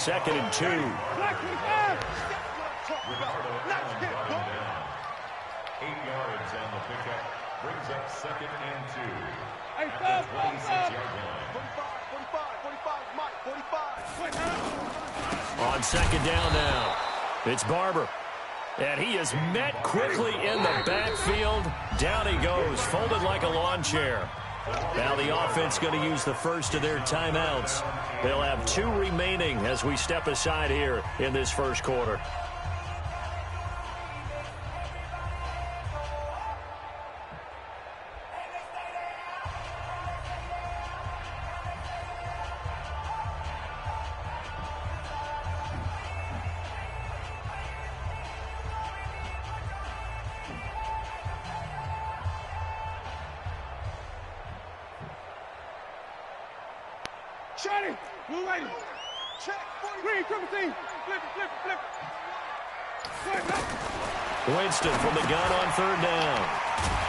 Second and 2. 8 yards on the pickup. Brings up second and 2. At the 26-yard line. 45. On second down now, it's Barber. And he is met quickly in the backfield. Down he goes, folded like a lawn chair. Now the offense going to use the first of their timeouts. They'll have 2 remaining as we step aside here in this first quarter. Shotty, blue lady. Check. Green, triple team. Flip. Winston from the gun on third down.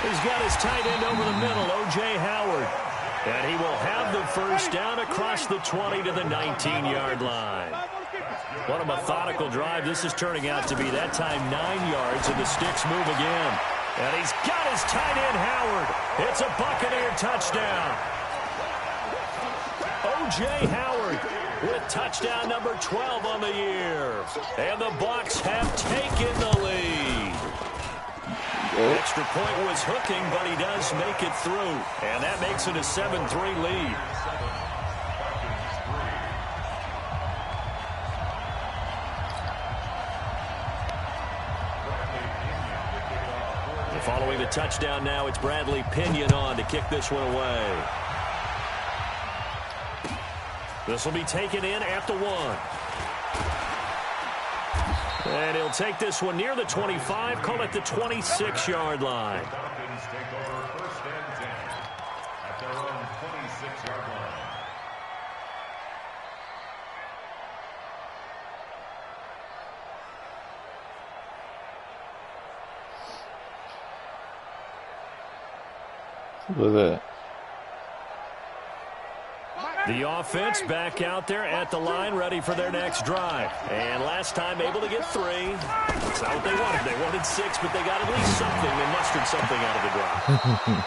He's got his tight end over the middle, O.J. Howard. And he will have the first down across the 20 to the 19-yard line. What a methodical drive this is turning out to be. That time 9 yards, and the sticks move again. And he's got his tight end, Howard. It's a Buccaneer touchdown. O.J. Howard with touchdown number 12 on the year. And the Bucs have taken the lead. Extra point was hooking, but he does make it through. And that makes it a 7-3 lead. Following the touchdown now, it's Bradley Pinion on to kick this one away. This will be taken in at the 1. And he'll take this one near the 25, call it the 26-yard line. Falcons take over first and 10 at their own 26-yard line. Look at that. The offense back out there at the line, ready for their next drive. And last time able to get 3. That's not what they wanted. They wanted 6, but they got at least something. They mustered something out of the drive.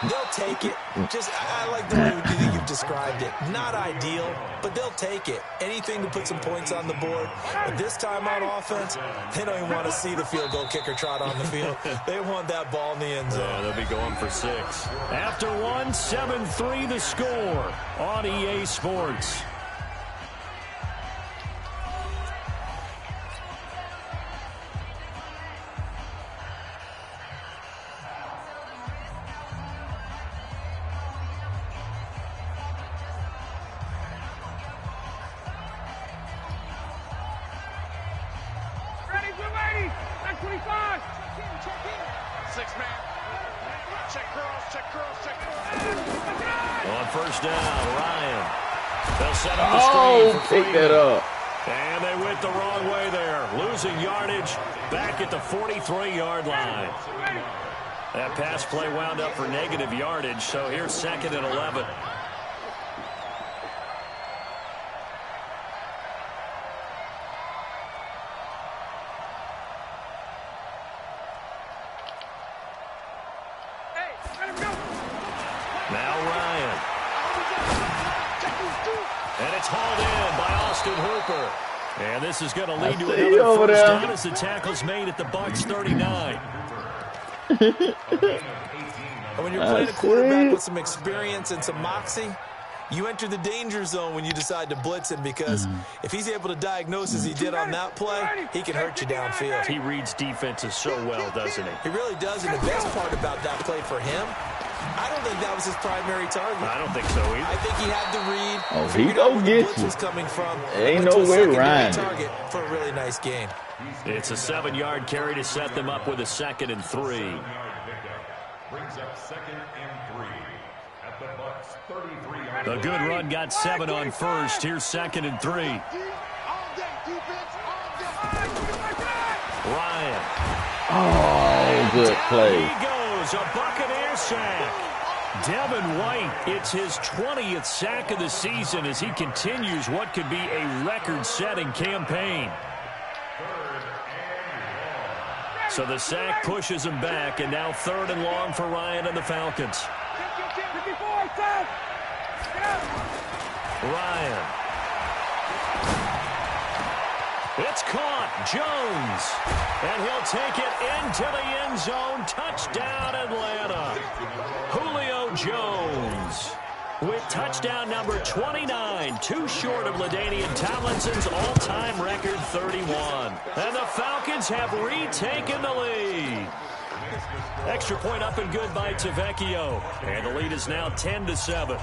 They'll take it. I like the way you've described it. Not ideal, but they'll take it. Anything to put some points on the board. But this time on offense, they don't even want to see the field goal kicker trot on the field. They want that ball in the end zone. Yeah, they'll be going for 6. After 1, 7-3 the score on EA Sports. Ready, blue lady. 925. Check in. 6-man. Check curls. On first down, Ryan. They'll set up the screen for pick that up. And they went the wrong way there. Losing yardage back at the 43-yard line. That pass play wound up for negative yardage, so here's second and 11. Now Ryan. And it's hauled in by Austin Hooper. And this is going to lead to another first down as the tackle's made at the Bucs 39. And when you're playing a quarterback with some experience and some moxie, you enter the danger zone when you decide to blitz him, because if he's able to diagnose as he did on that play, he can hurt you downfield. He reads defenses so well, doesn't he? He really does, and the best part about that play for him, I don't think that was his primary target. I don't think so either. I think he had to read. Oh, he go get you. Was coming from. Ain't no way Ryan. Target for a really nice game. It's a 7-yard carry to set them up with a 2nd and 3. Brings up 2nd and 3 at the Bucs 33-yard A good run got 7 on first. Here's 2nd and 3. Ryan. Oh, good play. He goes, a Buccaneer sack. Devin White, it's his 20th sack of the season as he continues what could be a record-setting campaign. So the sack pushes him back, and now 3rd and long for Ryan and the Falcons. Ryan. It's caught. Jones. And he'll take it into the end zone. Touchdown, Atlanta. Julio Jones with touchdown number 29, too short of LaDainian Tomlinson's all-time record 31. And the Falcons have retaken the lead. Extra point up and good by Tavecchio. And the lead is now 10-7.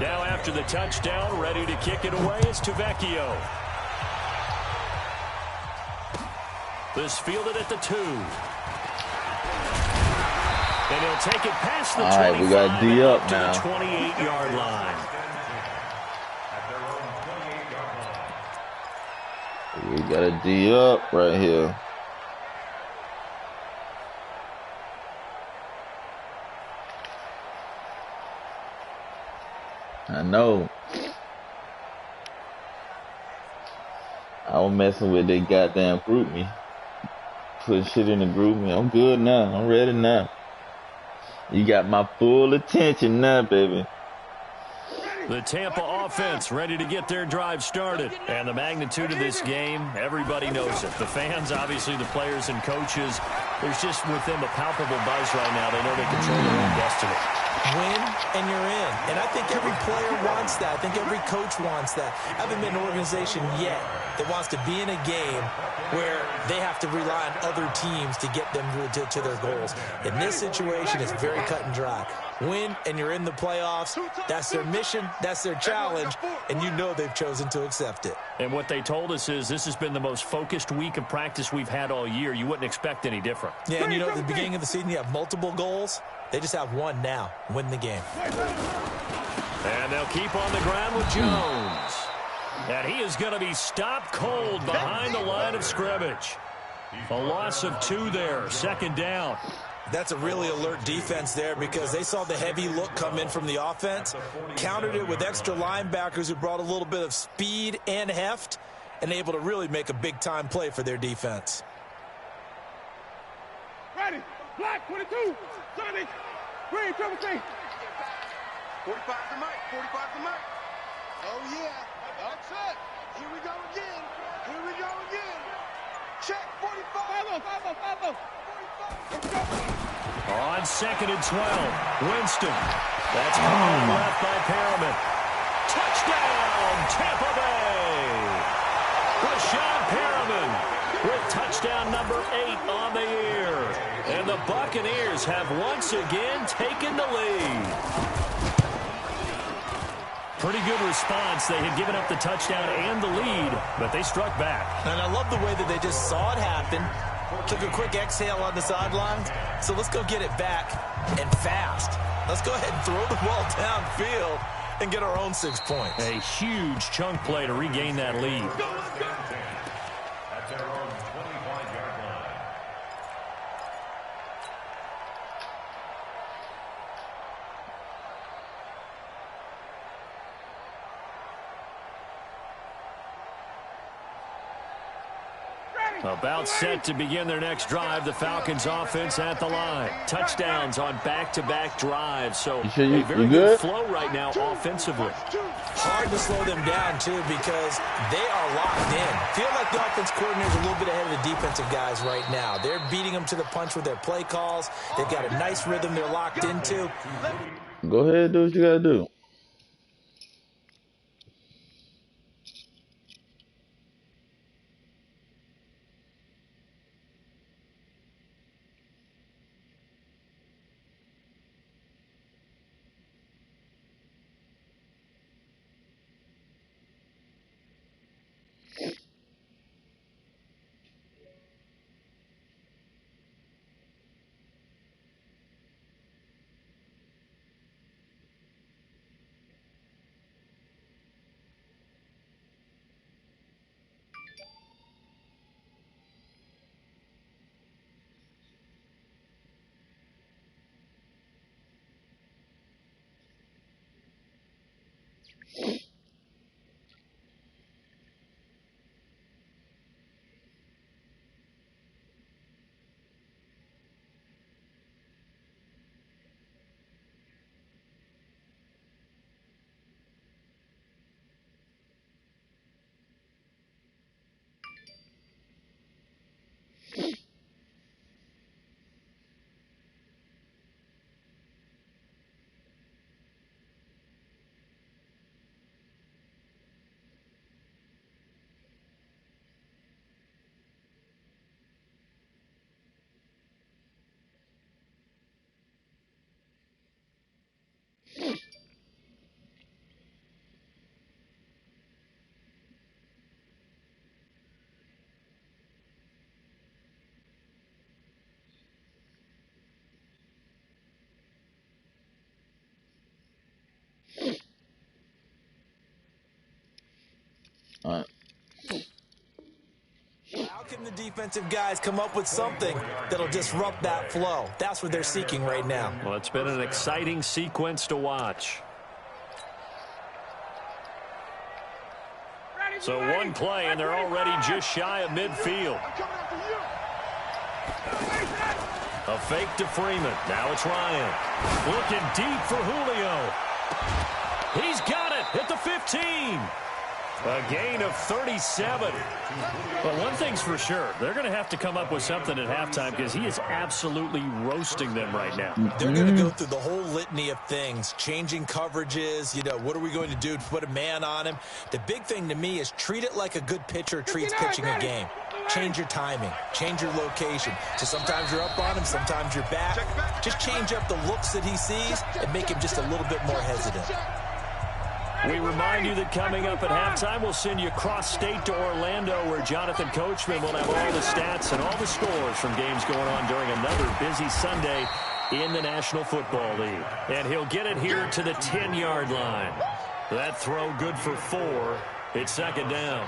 Now after the touchdown, ready to kick it away is Tavecchio. This fielded at the 2. And he'll take it past the 25 we got D up to now. the 28-yard line. We got a D up right here. I know. I was messing with that goddamn group me. Put shit in the group me. I'm good now. I'm ready now. You got my full attention now, baby. The Tampa offense ready to get their drive started. And the magnitude of this game, everybody knows it. The fans, obviously the players and coaches, there's just with them a palpable buzz right now. They know they control their own destiny. Win and you're in. And I think every player wants that. I think every coach wants that. I haven't been an organization yet that wants to be in a game where they have to rely on other teams to get them to their goals. In this situation, it's very cut and dry. Win and you're in the playoffs. That's their mission. That's their challenge. And you know they've chosen to accept it. And what they told us is this has been the most focused week of practice we've had all year. You wouldn't expect any different. Yeah, and you know at the beginning of the season you have multiple goals. They just have one now. Win the game. And they'll keep on the ground with Jones. And he is going to be stopped cold behind the line of scrimmage. A loss of 2 there. 2nd down. That's a really alert defense there because they saw the heavy look come in from the offense, countered it with extra linebackers who brought a little bit of speed and heft, and able to really make a big-time play for their defense. Ready. Black 22. Johnny. Green, triple T. 45 to Mike. 45 to Mike. Oh, yeah. That's it. Here we go again. Here we go again. Check 45. Follow. On 2nd and 12, Winston. That's caught left by Perriman. Touchdown, Tampa Bay. Rashad Perriman with touchdown number 8 on the year. And the Buccaneers have once again taken the lead. Pretty good response. They had given up the touchdown and the lead, but they struck back. And I love the way that they just saw it happen. Took a quick exhale on the sidelines. So let's go get it back and fast. Let's go ahead and throw the ball downfield and get our own 6 points. A huge chunk play to regain that lead. At their own 25-yard line. About set to begin their next drive, the Falcons offense at the line. Touchdowns on back-to-back drives, so a very good flow right now offensively. Hard to slow them down, too, because they are locked in. Feel like the offense coordinator is a little bit ahead of the defensive guys right now. They're beating them to the punch with their play calls. They've got a nice rhythm they're locked into. Go ahead and do what you got to do. All right. How can the defensive guys come up with something that'll disrupt that flow? That's what they're seeking right now. Well, it's been an exciting sequence to watch. So one play, and they're already just shy of midfield. A fake to Freeman. Now it's Ryan. Looking deep for Julio. He's got it at the 15. A gain of 37. But one thing's for sure, they're going to have to come up with something at halftime because he is absolutely roasting them right now. They're going to go through the whole litany of things, changing coverages, you know, what are we going to do to put a man on him? The big thing to me is treat it like a good pitcher treats pitching a game. Change your timing, change your location. So sometimes you're up on him, sometimes you're back. Just change up the looks that he sees and make him just a little bit more hesitant. We remind you that coming up at halftime, we'll send you cross-state to Orlando, where Jonathan Coachman will have all the stats and all the scores from games going on during another busy Sunday in the National Football League. And he'll get it here to the 10-yard line. That throw good for 4. It's second down.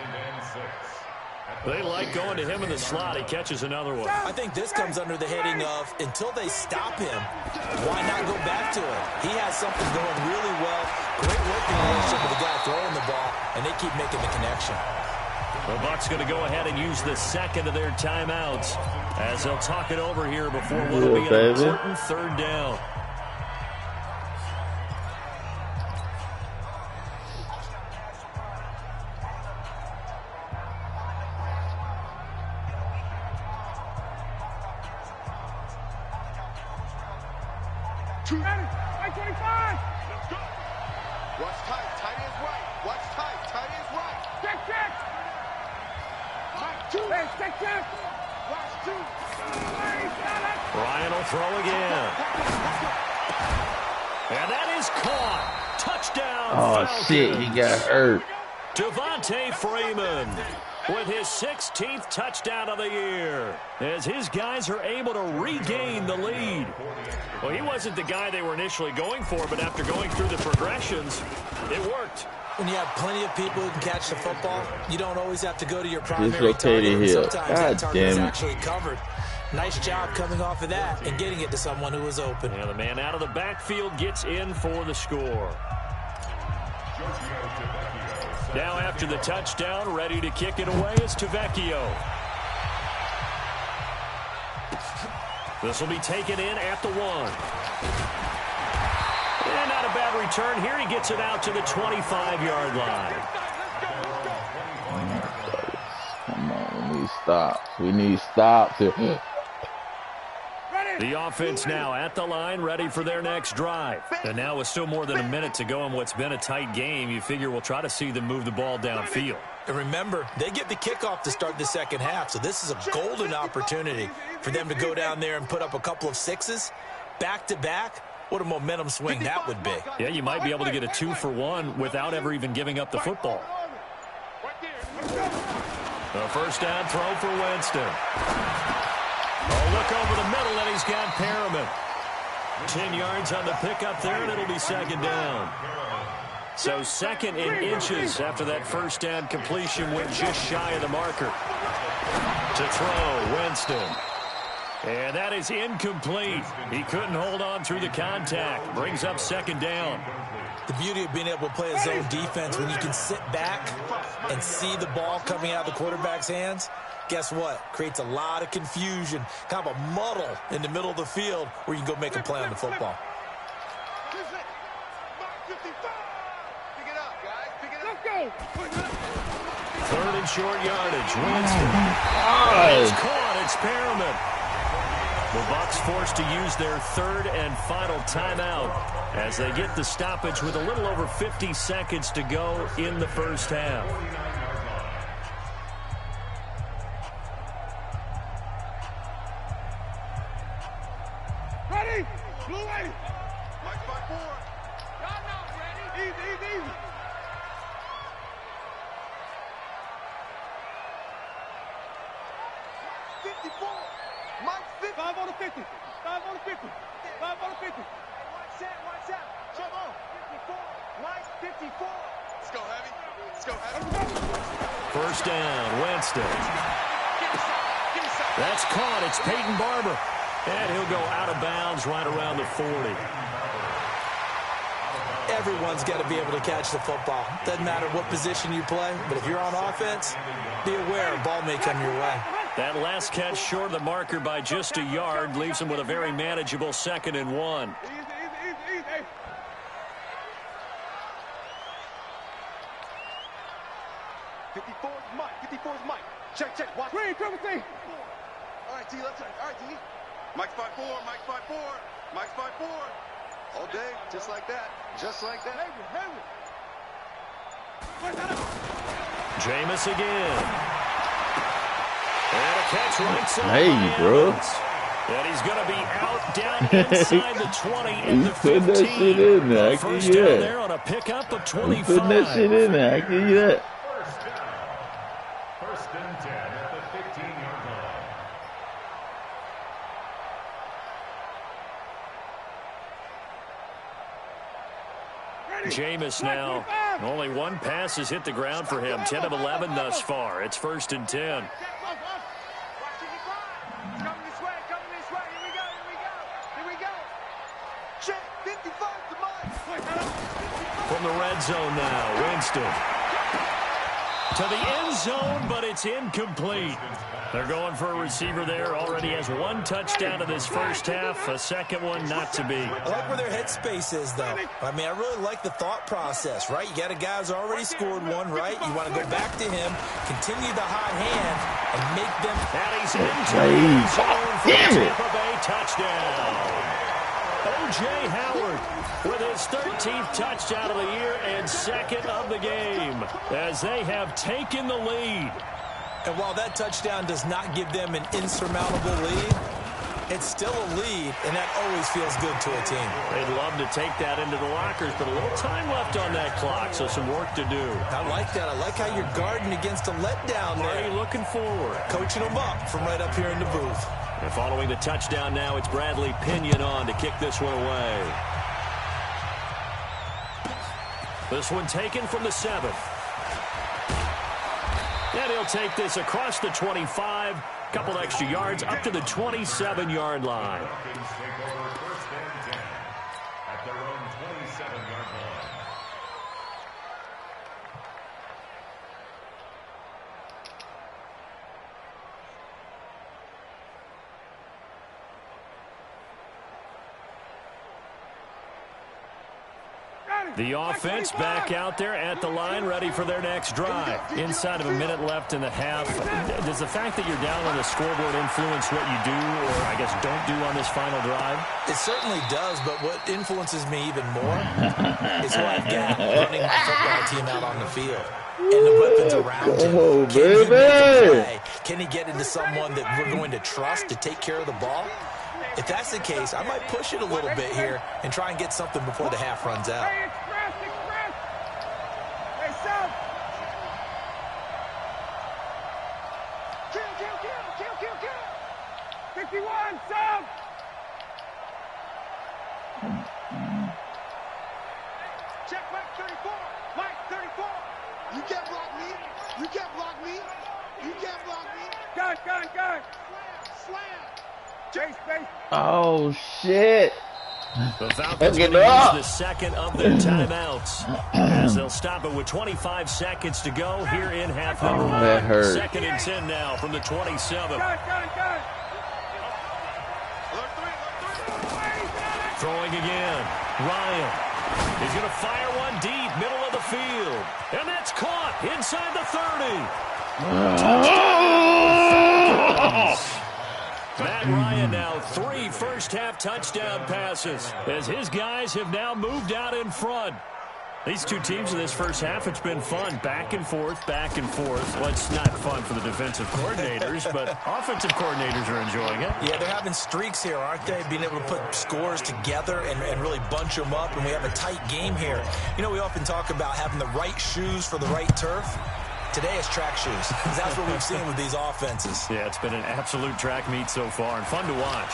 They like going to him in the slot. He catches another one. I think this comes under the heading of, until they stop him, why not go back to it? He has something going really well. Great working relationship with the guy throwing the ball, and they keep making the connection. The Bucs going to go ahead and use the second of their timeouts as they'll talk it over here before what will be an important third down. Ryan will throw again. And that is caught. Touchdown. Oh, shit, he got hurt. Devontae Freeman with his 16th touchdown of the year as his guys are able to regain the lead. Well, he wasn't the guy they were initially going for, but after going through the progressions, it worked. When you have plenty of people who can catch the football, you don't always have to go to your primary target. And sometimes that target is actually covered. Nice job coming off of that and getting it to someone who was open. And the man out of the backfield gets in for the score. Now after the touchdown, ready to kick it away is Tavecchio. This will be taken in at the 1. And not a bad return here. He gets it out to the 25-yard line. Come on, we need stops. We need stops here. The offense now at the line, ready for their next drive. And now with still more than a minute to go in what's been a tight game, you figure we'll try to see them move the ball downfield. And remember, they get the kickoff to start the second half, so this is a golden opportunity for them to go down there and put up a couple of sixes back-to-back. What a momentum swing that would be. Yeah, you might be able to get a 2-for-1 without ever even giving up the football. The first down throw for Winston. Oh, look over the middle, and he's got Perriman. 10 yards on the pickup there, and it'll be second down. So second in inches after that first down completion went just shy of the marker. To throw, Winston. And that is incomplete. He couldn't hold on through the contact. Brings up second down. The beauty of being able to play a zone defense when you can sit back and see the ball coming out of the quarterback's hands, guess what? Creates a lot of confusion, kind of a muddle in the middle of the field where you can go make a play on the football. Third and short yardage. Winston. It's caught. It's Perriman. The Bucs forced to use their third and final timeout as they get the stoppage with a little over 50 seconds to go in the first half. Ready? Blue ready. Mike 5-4. Y'all not ready. Easy. 54. Mike 50. 5 on the 50. 5 on the 50. 5 on the 50. Watch out. Come on. 54. Mike 54. Let's go, Heavy. Let's go, Heavy. First down, Winston. That's caught. It's Peyton Barber. And he'll go out of bounds right around the 40. Everyone's got to be able to catch the football. Doesn't matter what position you play, but if you're on offense, be aware a ball may come your way. That last catch short of the marker by just a yard leaves him with a very manageable 2nd and 1. Easy. 54's Mike. 54's Mike. Check. Watch. Green, triple T. All right, T, left side. All right, T. Mike's 5-4. Mike's 5-4. Mike's 5-4. All day, just like that. Just like that. Heavy. Jameis again. And a catch right side. Hey, bro. And he's going to be out down inside the 20 and the 15. Put that shit in there. I First give you down that. there on a pickup of 25. Put that shit in there. I give you that. First and 10 at the 15-yard line. Jameis now. Only one pass has hit the ground for him. 10 of 11 thus far. It's 1st and 10. Coming this way. Here we go. Check. 55 to Mike. From the red zone now, Winston. To the end zone, but it's incomplete. They're going for a receiver there. Already has one touchdown in this first half. A second one not to be. I like where their headspace is, though. I mean, I really like the thought process, right? You got a guy who's already scored one, right? You want to go back to him, continue the hot hand, and make them... And he's into the end zone for a Tampa Bay touchdown. O.J. Howard with his 13th touchdown of the year and 2nd of the game as they have taken the lead. And while that touchdown does not give them an insurmountable lead, it's still a lead, and that always feels good to a team. They'd love to take that into the lockers, but a little time left on that clock, so some work to do. I like that. I like how you're guarding against a letdown there. Already looking forward. Coaching them up from right up here in the booth. And following the touchdown now, it's Bradley Pinion on to kick this one away. This one taken from the 7th. And he'll take this across the 25, couple extra yards up to the 27-yard line. Falcons take over 1st and 10 at their own 27-yard line. The offense back out there at the line, ready for their next drive. Inside of a minute left in the half. Does the fact that you're down on the scoreboard influence what you do, or I guess don't do on this final drive? It certainly does, but what influences me even more is who I've got running my football team out on the field. And the weapons around him. Oh, Can he make a baby. play? Can he get into someone that we're going to trust to take care of the ball? If that's the case, I might push it a little bit here and try and get something before the half runs out. Hey, express. Hey, Sam. Kill. 51, Sam. Check Mike 34. Mike 34. You can't block me. Gun. Slam. Chase. Oh, shit. The Falcons will use the second of their timeouts as they'll stop it with 25 seconds to go here in half number 1. That hurt. 2nd and 10 now from the 27. Throwing again. Ryan. He's going to fire one deep, middle of the field. And that's caught inside the 30. Matt Ryan now 3 first-half touchdown passes as his guys have now moved out in front. These two teams in this first half, it's been fun. Back and forth, back and forth. Well, it's not fun for the defensive coordinators, but offensive coordinators are enjoying it. Yeah, they're having streaks here, aren't they? Being able to put scores together and really bunch them up, and we have a tight game here. You know, we often talk about having the right shoes for the right turf. Today is track shoes. That's what we've seen with these offenses. Yeah, it's been an absolute track meet so far and fun to watch.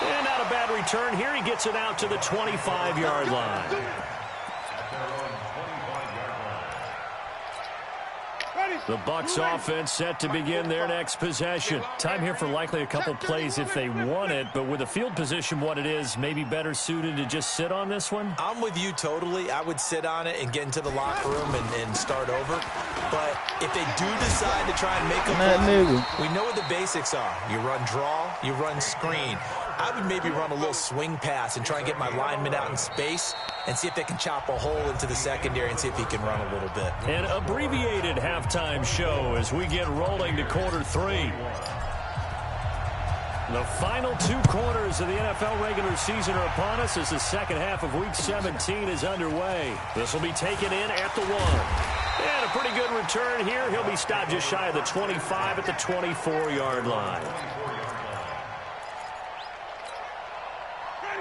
And not a bad return here. He gets it out to the 25-yard line. The Bucs offense set to begin their next possession. Time here for likely a couple plays if they want it, but with the field position what it is, maybe better suited to just sit on this one? I'm with you totally. I would sit on it and get into the locker room and start over. But if they do decide to try and make a play, we know what the basics are. You run draw, you run screen. I would maybe run a little swing pass and try and get my lineman out in space and see if they can chop a hole into the secondary and see if he can run a little bit. An abbreviated halftime show as we get rolling to quarter 3. The final 2 quarters of the NFL regular season are upon us as the second half of Week 17 is underway. This will be taken in at the 1. And a pretty good return here. He'll be stopped just shy of the 25 at the 24-yard line.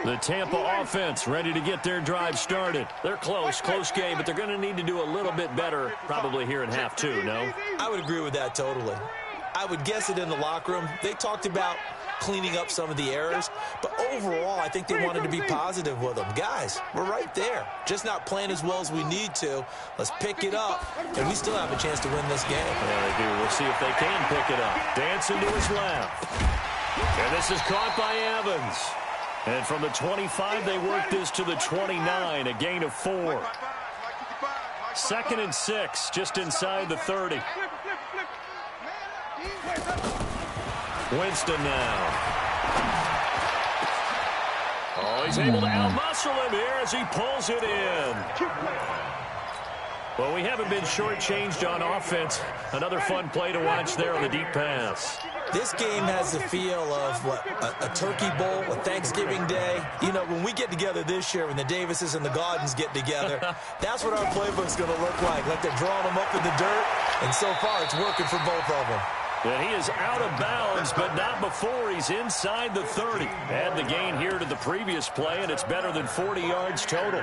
The Tampa offense ready to get their drive started. They're close game, but they're going to need to do a little bit better probably here in half 2, no? I would agree with that totally. I would guess it in the locker room. They talked about cleaning up some of the errors, but overall, I think they wanted to be positive with them. Guys, we're right there. Just not playing as well as we need to. Let's pick it up, and we still have a chance to win this game. Yeah, they do. We'll see if they can pick it up. Dancing to his left. And this is caught by Evans. And from the 25, they work this to the 29, a gain of 4. 2nd and 6, just inside the 30. Winston now. Oh, he's able to outmuscle him here as he pulls it in. Well, we haven't been shortchanged on offense. Another fun play to watch there on the deep pass. This game has the feel of, what, a turkey bowl, a Thanksgiving day. You know, when we get together this year, when the Davises and the Gardens get together, that's what our playbook's going to look like they're drawing them up in the dirt, and so far it's working for both of them. And he is out of bounds, but not before he's inside the 30. Add the gain here to the previous play, and it's better than 40 yards total.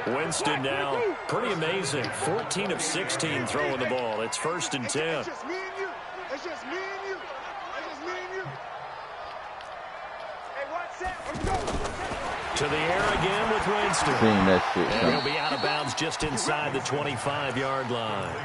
Winston now, pretty amazing. 14 of 16 throwing the ball. It's 1st and 10. It's just me and you. It's just me and you. It's just me and you. Hey, what's that? Let's go. To the air again with Winston. Seeing that shit. And he'll be out of bounds just inside the 25-yard line.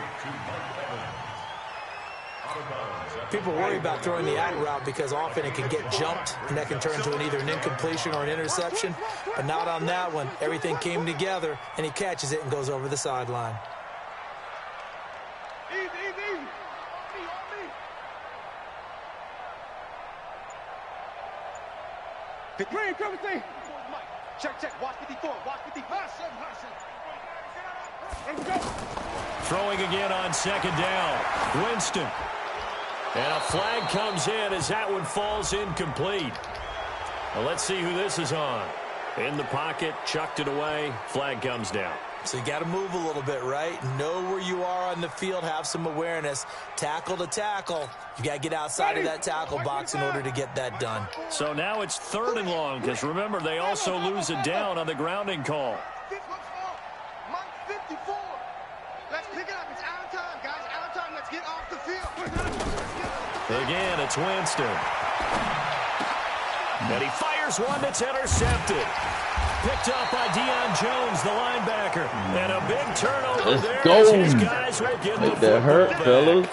People worry about throwing the out route because often it can get jumped, and that can turn to either an incompletion or an interception. But not on that one. Everything came together, and he catches it and goes over the sideline. Easy, easy, easy. Green, come see. Check. Watch 54. Watch 54. Let's go. Throwing again on 2nd down. Winston. And a flag comes in as that one falls incomplete. Well, let's see who this is on. In the pocket, chucked it away, flag comes down. So you got to move a little bit, right? Know where you are on the field, have some awareness. Tackle to tackle. You got to get outside of that tackle box in order to get that done. So now it's 3rd and long, because remember, they also lose it down on the grounding call. Mike 54. Let's pick it up. It's out of time, guys. Out of time. Let's get off the field. Again, it's Winston. And he fires one that's intercepted. Picked up by Deion Jones, the linebacker. And a big turnover there as his guys will get the football back. That hurt, fellas.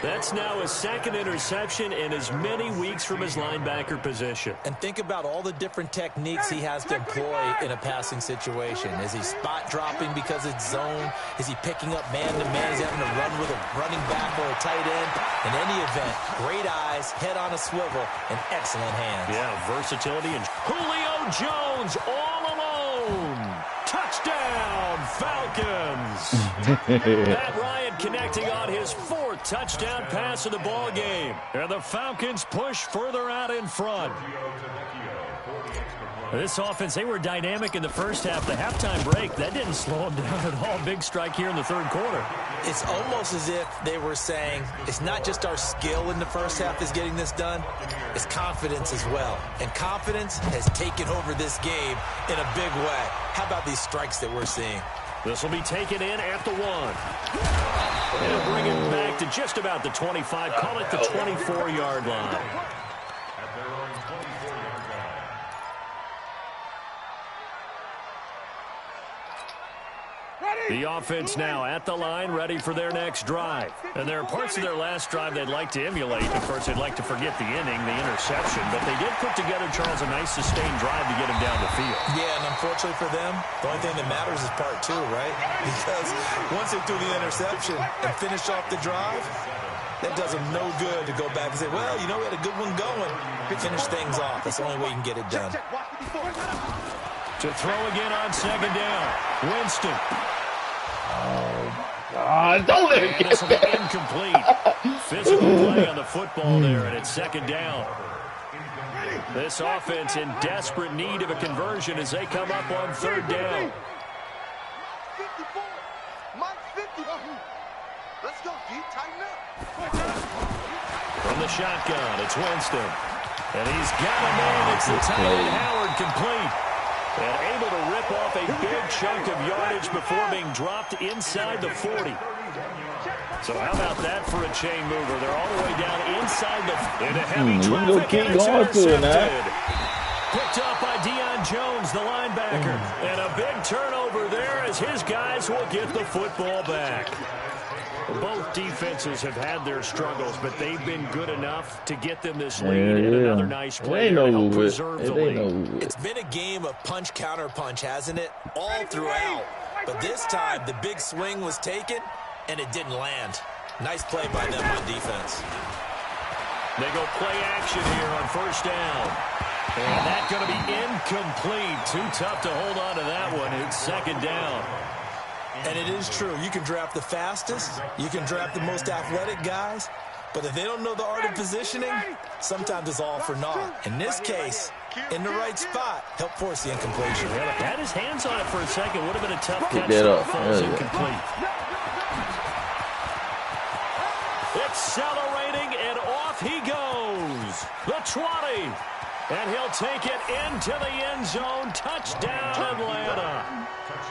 That's now his second interception in as many weeks from his linebacker position. And think about all the different techniques he has to employ in a passing situation. Is he spot dropping because it's zone? Is he picking up man-to-man? Is he having to run with a running back or a tight end? In any event, great eyes, head on a swivel, and excellent hands. Yeah, versatility. And Julio Jones all alone. Touchdown, Falcons. Matt Ryan connecting on his 4th touchdown pass of the ball game. And the Falcons push further out in front. This offense, they were dynamic in the first half. The halftime break, that didn't slow them down at all. Big strike here in the 3rd quarter. It's almost as if they were saying, it's not just our skill in the first half is getting this done, it's confidence as well. And confidence has taken over this game in a big way. How about these strikes that we're seeing? This will be taken in at the 1. They'll bring it back to just about the 25. Call it the 24-yard line. The offense now at the line, ready for their next drive. And there are parts of their last drive they'd like to emulate. Of course, they'd like to forget the inning, the interception. But they did put together, Charles, a nice sustained drive to get him down the field. Yeah, and unfortunately for them, the only thing that matters is part 2, right? Because once they threw the interception and finished off the drive, that does them no good to go back and say, well, you know, we had a good one going. Finish things off. That's the only way you can get it done. To throw again on 2nd down. Winston. Don't let it This will be incomplete. Physical play on the football there, and it's 2nd down. This offense in desperate need of a conversion as they come up on 3rd down. 54. Mike 54. Let's go, G. Tighten up. From the shotgun, it's Winston. And he's got a man. It's the tight end, Howard, complete. And able to rip off a big chunk of yardage before being dropped inside the 40. So how about that for a chain mover? They're all the way down inside the... In a heavy traffic, and it's intercepted. Picked up by Deion Jones, the linebacker. And a big turnover there as his guys will get the football back. Both defenses have had their struggles, but they've been good enough to get them this lead. And another nice play to help preserve the lead. It's been a game of punch, counter punch, hasn't it? All throughout. But this time, the big swing was taken, and it didn't land. Nice play by them on defense. They go play action here on 1st down. And that's going to be incomplete. Too tough to hold on to that one. It's 2nd down. And it is true. You can draft the fastest. You can draft the most athletic guys. But if they don't know the art of positioning, sometimes it's all for naught. In this case, in the right spot, help force the incompletion. Had his hands on it for a second. Would have been a tough catch. That falls incomplete. Accelerating, and off he goes. The 20. And he'll take it into the end zone. Touchdown, Atlanta.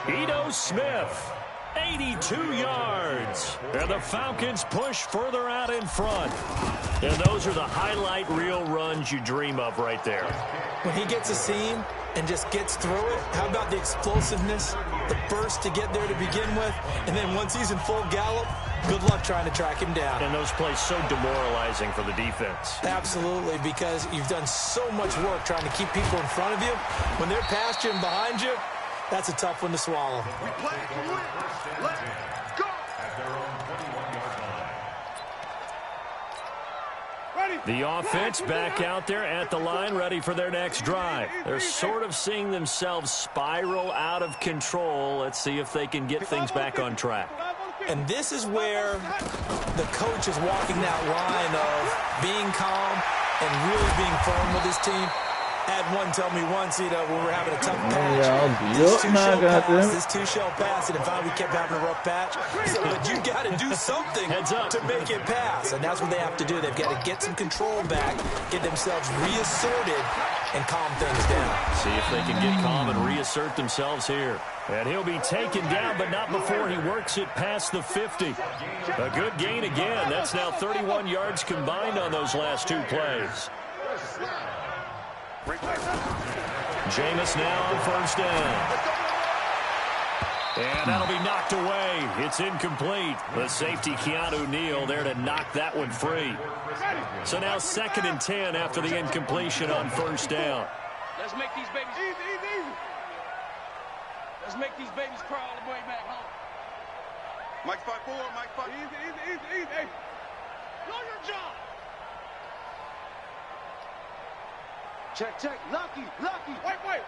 Ito Smith, 82 yards. And the Falcons push further out in front. And those are the highlight reel runs you dream of right there. When he gets a seam and just gets through it, how about the explosiveness, the burst to get there to begin with, and then once he's in full gallop, good luck trying to track him down. And those plays so demoralizing for the defense. Absolutely, because you've done so much work trying to keep people in front of you. When they're past you and behind you, that's a tough one to swallow. We play to win. Let's go. The offense back out there at the line, ready for their next drive. They're sort of seeing themselves spiral out of control. Let's see if they can get things back on track. And this is where the coach is walking that line of being calm and really being firm with his team. I had one tell me once, when we were having a tough patch, this two-shell pass, and finally we kept having a rough patch. He said, but you got to do something to make it pass. And that's what they have to do. They've got to get some control back, get themselves reasserted, and calm things down. See if they can get calm and reassert themselves here. And he'll be taken down, but not before he works it past the 50. A good gain again. That's now 31 yards combined on those last two plays. Jameis now on 1st down. And that'll be knocked away. It's incomplete. The safety, Keanu Neal, there to knock that one free. So now 2nd and 10 after the incompletion on 1st down. Let's make these babies easy. Let's make these babies crawl all the way back home. Mike 5-4, Mike 5. Easy. Hey, know your job. Check. Lucky. Wait.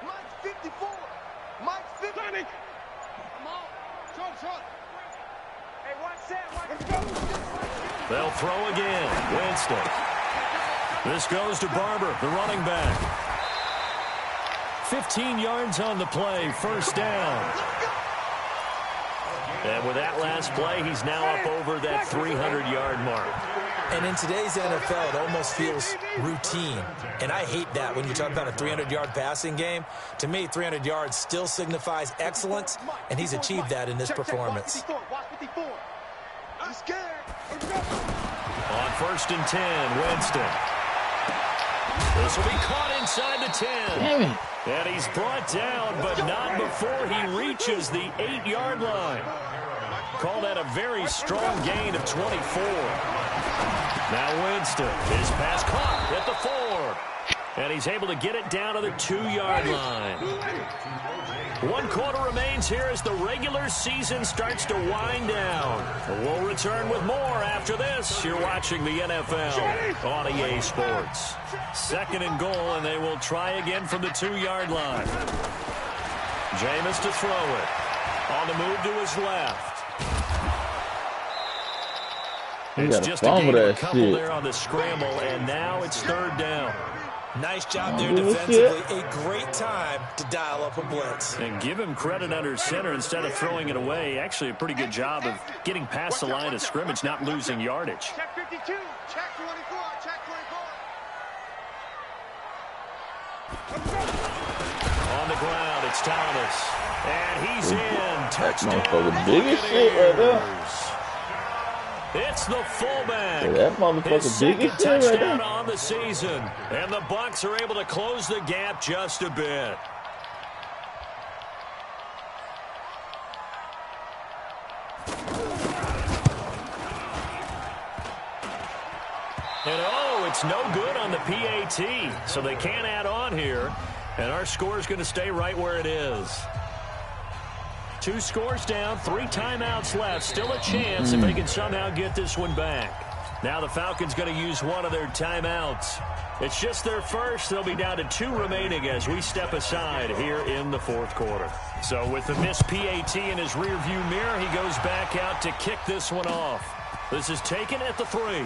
Mike's 54. Mike's 50. Sonny. Come on. Short. Hey, watch that. Let's go. They'll throw again. Winston. This goes to Barber, the running back. 15 yards on the play, 1st down. And with that last play, he's now up over that 300-yard mark. And in today's NFL, it almost feels routine. And I hate that when you talk about a 300-yard passing game. To me, 300 yards still signifies excellence, and he's achieved that in this performance. On 1st and 10, Winston. This will be caught inside the 10. Damn it. And he's brought down, but not before he reaches the 8-yard line. Call that a very strong gain of 24. Now Winston, his pass caught at the 4. And he's able to get it down to the 2-yard line. 1 quarter remains here as the regular season starts to wind down. We'll return with more after this. You're watching the NFL on EA Sports. 2nd and goal, and they will try again from the 2-yard line. Jameis to throw it. On the move to his left. It's just a gain of a couple there on the scramble, and now it's 3rd down. Nice job there defensively. A great time to dial up a blitz. And give him credit under center instead of throwing it away. Actually, a pretty good job of getting past the line of scrimmage, not losing yardage. Check 52. Check 24. Check 24. On the ground, it's Thomas. And he's in. Touchdown. Big as shit right there. It's the fullback. Hey, that motherfucker big as shit right there. On the season. And the Bucs are able to close the gap just a bit. And it's no good on the PAT. So they can't add on here. And our score is going to stay right where it is. 2 scores down, 3 timeouts left. Still a chance if they can somehow get this one back. Now the Falcons going to use one of their timeouts. It's just their first. They'll be down to 2 remaining as we step aside here in the 4th quarter. So with the missed PAT in his rearview mirror, he goes back out to kick this one off. This is taken at the 3.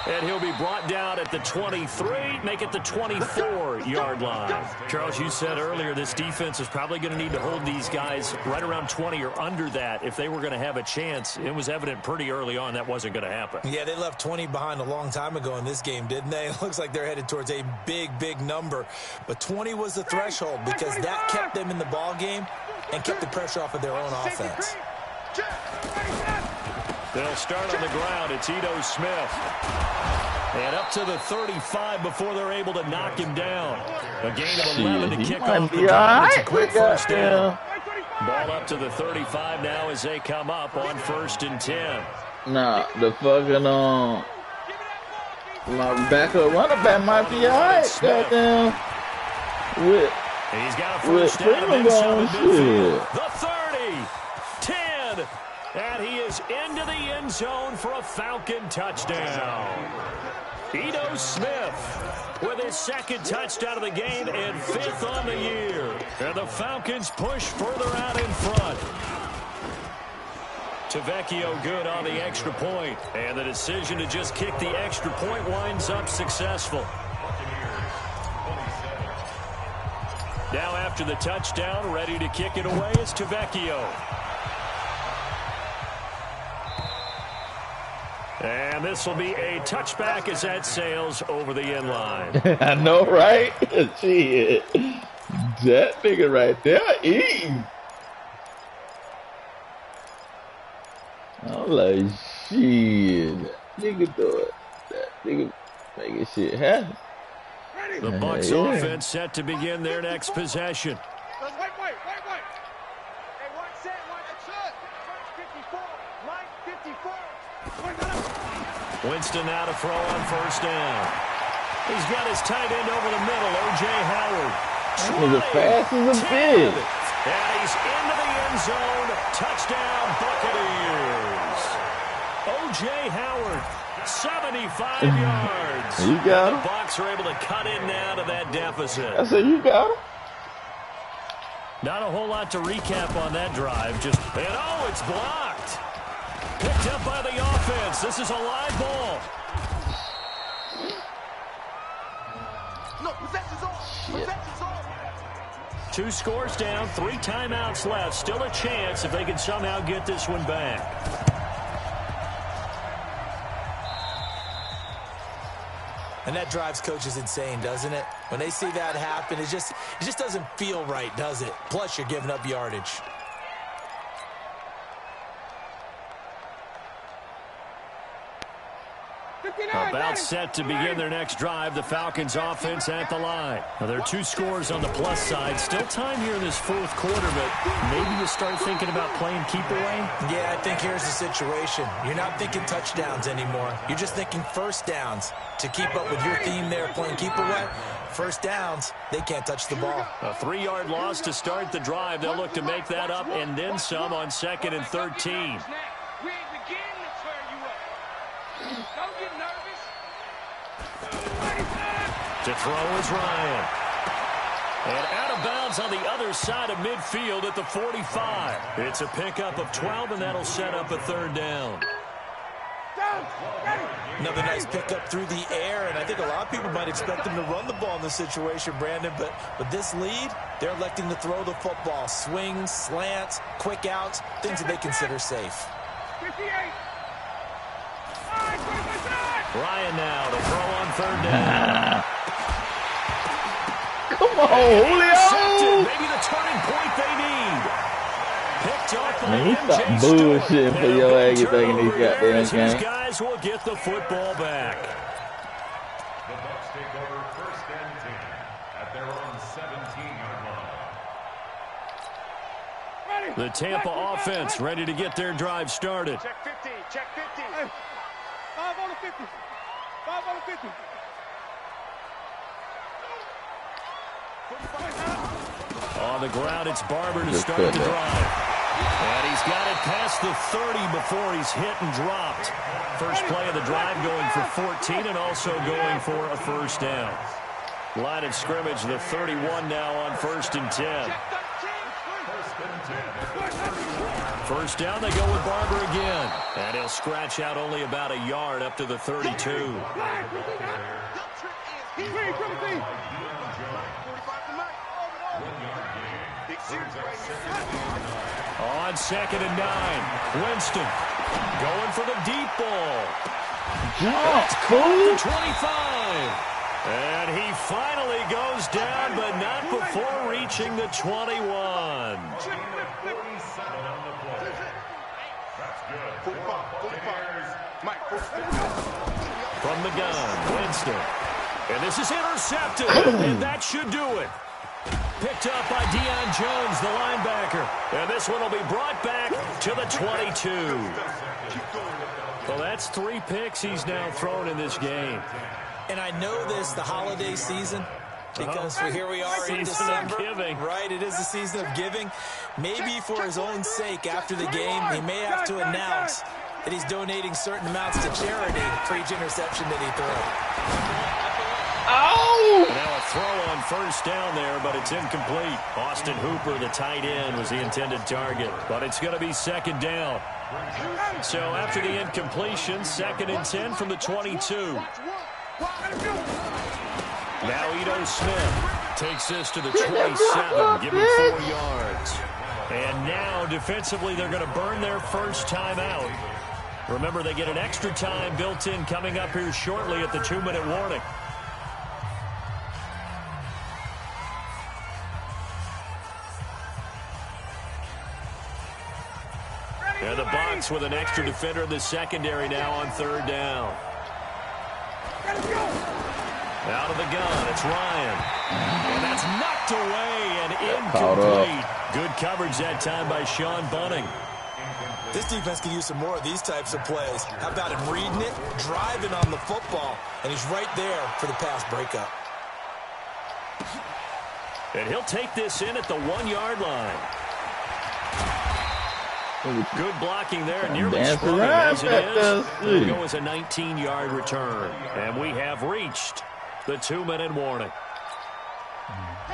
And he'll be brought down at the 23, make it the 24-yard line. Charles, you said earlier this defense is probably going to need to hold these guys right around 20 or under that if they were going to have a chance. It was evident pretty early on that wasn't going to happen. Yeah, they left 20 behind a long time ago in this game, didn't they? It looks like they're headed towards a big number. But 20 was the threshold because that kept them in the ball game and kept the pressure off of their own offense. They'll start on the ground. It's Ito Smith. And up to the 35 before they're able to knock him down. A gain of 11 to kick off the game. It's a quick 1st down. Ball up to the 35 now as they come up on 1st and 10. Nah, the fucking, my backup running back might be all right. Goddamn. He's got a 1st down and then some midfield. The 30, 10, and he is into the end zone for a Falcon touchdown. Ito Smith with his 2nd touchdown of the game and 5th on the year. And the Falcons push further out in front. Tavecchio good on the extra point. And the decision to just kick the extra point winds up successful. Now after the touchdown, ready to kick it away is Tavecchio. And this will be a touchback as that sails over the end line. I know, right? Shit. That nigga right there eating. I'm like, shit. That nigga do it. That nigga. Making shit happen. The Bucs Yeah. offense set to begin their next possession. Wait. Hey, one set. 54. Mike, 54. Winston now to throw on first down. He's got his tight end over the middle, O.J. Howard. He's as fast as a pig. And he's into the end zone. Touchdown, Buccaneers. O.J. Howard, 75 yards. You got him. The Bucs are able to cut in now to that deficit. I said, you got him. Not a whole lot to recap on that drive. It's blocked. Picked up by the offense. This is a live ball. No, possession's off. Possession's off. 2 scores down, 3 timeouts left. Still a chance if they can somehow get this one back. And that drives coaches insane, doesn't it? When they see that happen, it just doesn't feel right, does it? Plus, you're giving up yardage. About set to begin their next drive. The Falcons offense at the line. Now, there are 2 scores on the plus side. Still time here in this 4th quarter, but maybe you start thinking about playing keep away. Yeah, I think here's the situation. You're not thinking touchdowns anymore. You're just thinking first downs. To keep up with your theme there, playing keep away, first downs, they can't touch the ball. A 3-yard loss to start the drive. They'll look to make that up and then some on 2nd and 13. To throw is Ryan. And out of bounds on the other side of midfield at the 45. It's a pickup of 12, and that'll set up a 3rd down. Another nice pickup through the air, and I think a lot of people might expect them to run the ball in this situation, Brandon, but with this lead, they're electing to throw the football. Swings, slants, quick outs, things that they consider safe. 58. Ryan now to throw on 3rd down. Come on, Julio. Maybe the turning point they need. Picked up by Man, you stop MJ bullshitting for your ass thinking these goddamn These games. guys will get the football back. The Bucs take over 1st and 10 at their own 17-yard line. The Tampa offense ready to get their drive started. Check 50. Check 50. Hey, 5 on the 50. 5 on the 50. On the ground, it's Barber to start the drive. And he's got it past the 30 before he's hit and dropped. First play of the drive going for 14 and also going for a 1st down. Line of scrimmage, the 31 now on 1st and 10. 1st down, they go with Barber again. And he'll scratch out only about a yard up to the 32. On 2nd and 9, Winston going for the deep ball. Jump, cool. 25. And he finally goes down, but not before reaching the 21. From the gun, Winston. And this is intercepted, and that should do it. Picked up by Deion Jones, the linebacker. And this one will be brought back to the 22. Well, that's 3 picks he's now thrown in this game. And I know this, the holiday season, because here we are in December. Giving. Right, it is the season of giving. Maybe for his own sake after the game, he may have to announce that he's donating certain amounts to charity for each interception that he throws. Oh! Now a throw on 1st down there, but it's incomplete. Austin Hooper, the tight end, was the intended target. But it's going to be 2nd down. So after the incompletion, 2nd and 10 from the 22. Now Ito Smith takes this to the 27, giving 4 yards. And now defensively they're going to burn their first time out. Remember, they get an extra time built in coming up here shortly at the 2-minute warning. And the Bucs with an extra defender in the secondary now on 3rd down. Out of the gun, it's Ryan. And that's knocked away and incomplete. Good coverage that time by Sean Bunting. This defense can use some more of these types of plays. How about him reading it, driving on the football, and he's right there for the pass breakup. And he'll take this in at the 1-yard line. Good blocking there, nearly sprung him as it is. It'll go as a 19-yard return. And we have reached the 2-minute warning.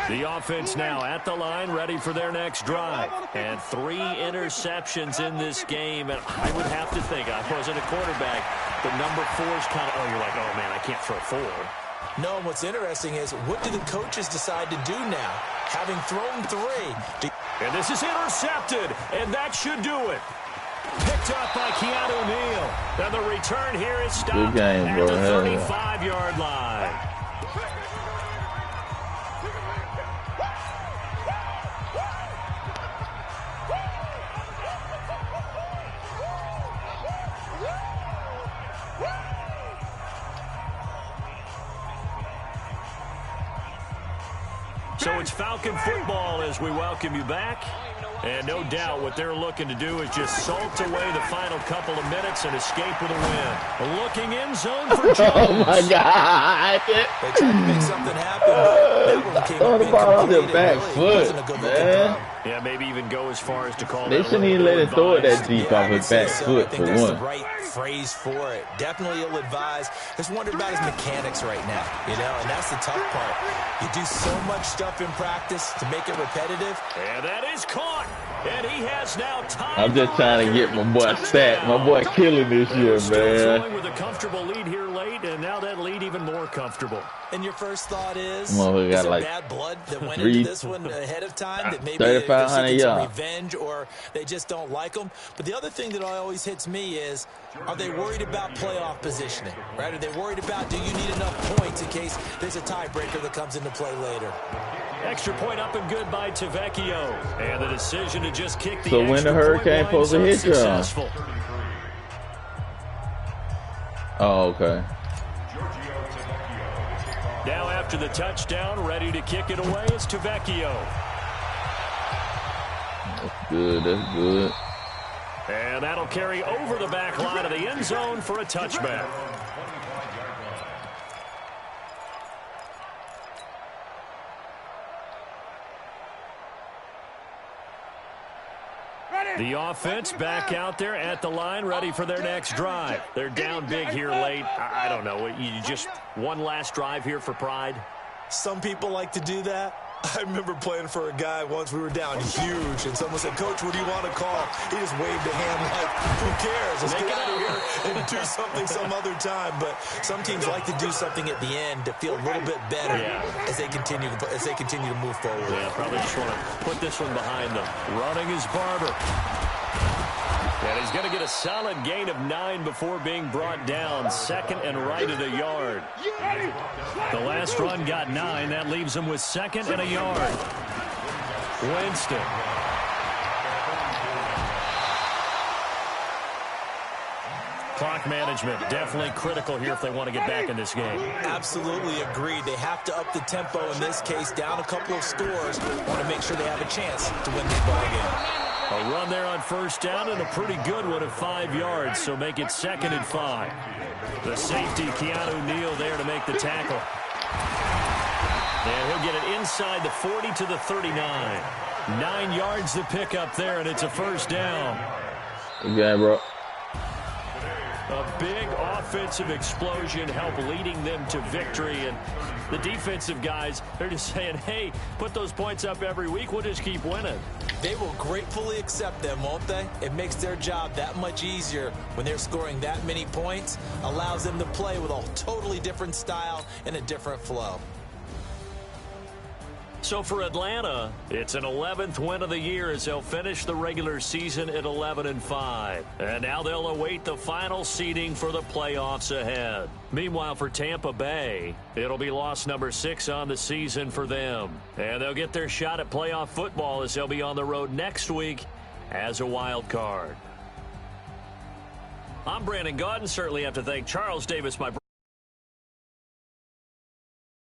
The offense now at the line, ready for their next drive. And 3 interceptions in this game. And I would have to think, I wasn't a quarterback, but number 4 is kind of, oh, you're like, oh, man, I can't throw 4. No, and what's interesting is, what do the coaches decide to do now? Having thrown 3. And this is intercepted, and that should do it. Picked up by Keanu Neal. And the return here is stopped at the 35-yard line. So it's Falcon football as we welcome you back. And no doubt what they're looking to do is just salt away the final couple of minutes and escape with a win. Looking in zone for Jones. Oh, my God. They tried to make something happen, but that one came up incomplete. Back really foot, man. Yeah, maybe even go as far as to call they that. They shouldn't even let it throw it that deep off his back foot, I think for that's one. the right phrase for it. Definitely ill-advised. Just wondered about his mechanics right now, you know, and that's the tough part. You do so much stuff in practice to make it repetitive. And that is caught. And he has now time. I'm just trying to get my boy stacked. My boy killing this year, Still man. with a comfortable lead here late, and now that lead even more comfortable. And your first thought is Well, there like bad blood that went into this one ahead of time? That maybe 3,500 they're some yards. revenge, or they just don't like them? But the other thing that always hits me is, are they worried about playoff positioning? Right? Are they worried about, do you need enough points in case there's a tiebreaker that comes into play later? Extra point up and good by Tavecchio. And the decision to just kick the So when the Hurricane supposed to hit you? Oh, okay. Now after the touchdown, ready to kick it away is Tavecchio. That's good. That's good. And that'll carry over the back line of the end zone for a touchback. The offense back out there at the line, ready for their next drive. They're down big here late. I don't know. You just one last drive here for pride? Some people like to do that. I remember playing for a guy once. We were down huge, and someone said, "Coach, what do you want to call?" He just waved a hand like, "Who cares? Let's get out of here and do something some other time." But some teams like to do something at the end to feel a little bit better as they continue to move forward. Yeah, probably just want to put this one behind them. Running is Barber. And he's going to get a solid gain of 9 before being brought down. Second and right at a yard. The last run got 9. That leaves him with second and a yard. Winston. Clock management definitely critical here if they want to get back in this game. Absolutely agreed. They have to up the tempo in this case, down a couple of scores. Want to make sure they have a chance to win this ball game. A run there on first down and a pretty good one at 5 yards, so make it second and 5. The safety, Keanu Neal, there to make the tackle. And he'll get it inside the 40 to the 39. 9 yards to pick up there, and it's a first down. Okay, bro. A big offensive explosion helped leading them to victory. And the defensive guys, they're just saying, hey, put those points up every week. We'll just keep winning. They will gratefully accept them, won't they? It makes their job that much easier when they're scoring that many points. Allows them to play with a totally different style and a different flow. So for Atlanta, it's an 11th win of the year as they'll finish the regular season at 11-5. And now they'll await the final seeding for the playoffs ahead. Meanwhile, for Tampa Bay, it'll be loss number 6 on the season for them. And they'll get their shot at playoff football as they'll be on the road next week as a wild card. I'm Brandon Gaudin. Certainly have to thank Charles Davis, my brother.